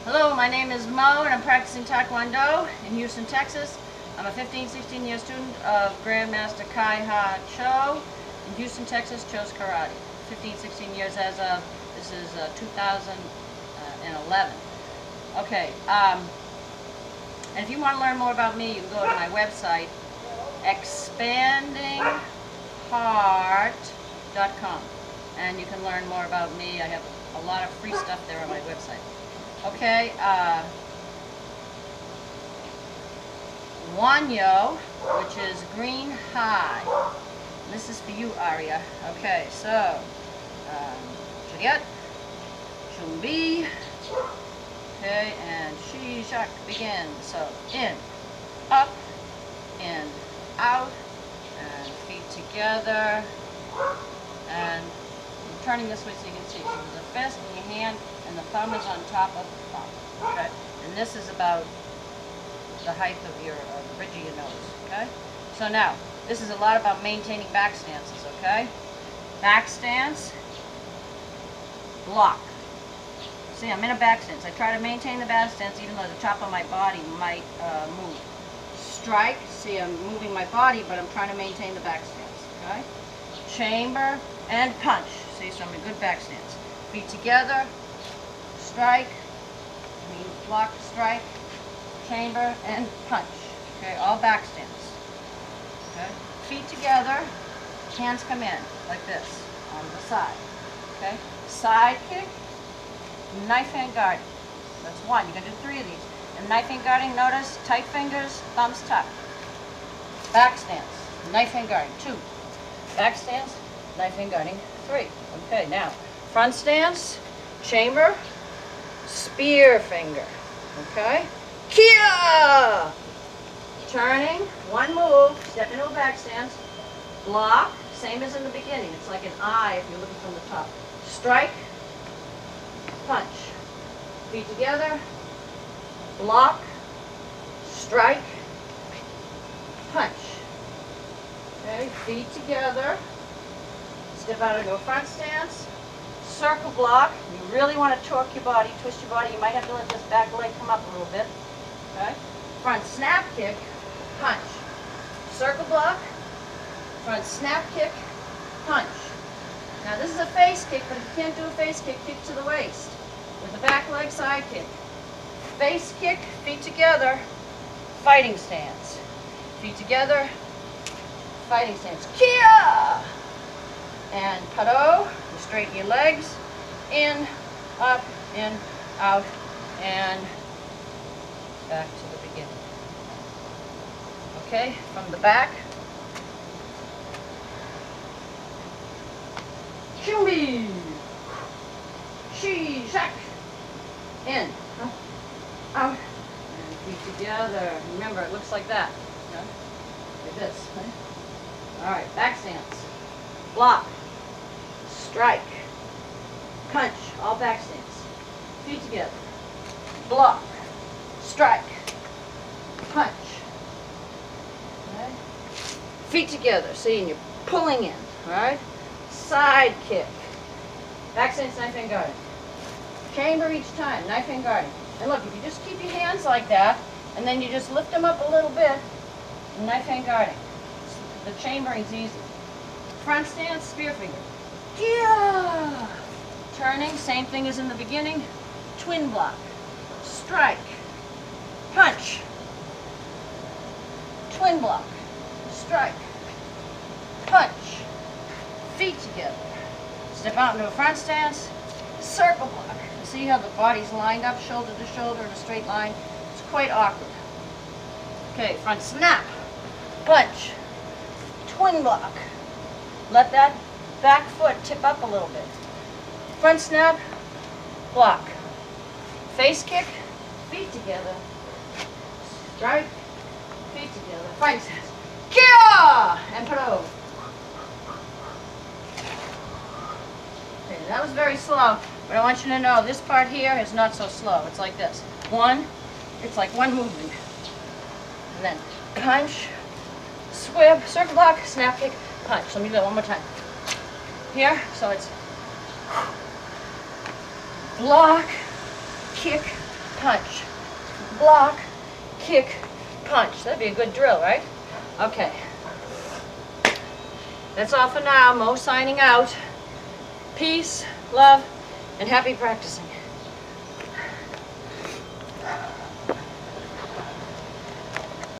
Hello, my name is Mo and I'm practicing Taekwondo in Houston, Texas. I'm a 15-16 year student of Grandmaster Kai-Ha Cho in Houston, Texas, Cho's Karate. 15-16 years as of, this is 2011. Okay, and if you want to learn more about me, you can go to my website, expandingheart.com, and you can learn more about me. I have a lot of free stuff there on my website. Okay, Won-Yo, which is green high. This is for you, Aria. Okay, so, Juliet, Chumbi, okay, and Shishak begin. So, in, up, in, out, and feet together, and I'm turning this way so you can see. So there's a fist in your hand, and the thumb is on top of the thumb, okay? And this is about the height of your, the bridge of your nose, okay? So now, this is a lot about maintaining back stances, okay? Back stance, block. See, I'm in a back stance. I try to maintain the back stance even though the top of my body might move. Strike, see, I'm moving my body, but I'm trying to maintain the back stance, okay? Chamber and punch. See, so I'm in a good back stance. Feet together, strike, block, strike, chamber, and punch. Okay, all back stance. Okay, feet together, hands come in, like this, on the side. Okay, side kick, knife hand guarding. That's one. You're going to do 3 of these. And knife hand guarding, notice, tight fingers, thumbs tucked. Back stance, knife hand guarding, 2. Back stance, knife hand guarding, 3. Okay, now, front stance, chamber, spear finger. Okay, Kia! Turning, one move, step into a back stance, block, same as in the beginning. It's like an eye if you're looking from the top. Strike, punch. Feet together, block, strike, punch. Okay, feet together, step out into a front stance, circle block. You really want to torque your body, twist your body. You might have to let this back leg come up a little bit. Okay, front snap kick, punch. Circle block, front snap kick, punch. Now this is a face kick, but if you can't do a face kick, kick to the waist with the back leg side kick. Face kick, feet together, fighting stance. Feet together, fighting stance. Kia! And pado, you straighten your legs, in, up, in, out, and back to the beginning. Okay, from the back. Chumbi! Shishak! In, up, out, and feet together. Remember, it looks like that. Okay? Like this. Okay? All right, back stance. Block. Strike. Punch. All back stance. Feet together. Block. Strike. Punch. Okay? Feet together. See, and you're pulling in. All right? Side kick. Back stance, knife hand guarding. Chamber each time, knife hand guarding. And look, if you just keep your hands like that, and then you just lift them up a little bit, knife hand guarding. The chambering's easy. Front stance, spear finger. Yeah! Turning, same thing as in the beginning. Twin block. Strike. Punch. Twin block. Strike. Punch. Feet together. Step out into a front stance. Circle block. See how the body's lined up, shoulder to shoulder in a straight line? It's quite awkward. Okay, front snap. Punch. Twin block. Let that back foot tip up a little bit. Front snap, block. Face kick, feet together. Strike, feet together. Front stance. Kia! And put over. Okay, that was very slow, but I want you to know this part here is not so slow. It's like this. It's like one movement. And then punch, swib, circle block, snap kick, punch. Let me do that one more time. Here, so it's block, kick, punch. Block, kick, punch. That'd be a good drill, right? Okay. That's all for now. Mo signing out. Peace, love, and happy practicing.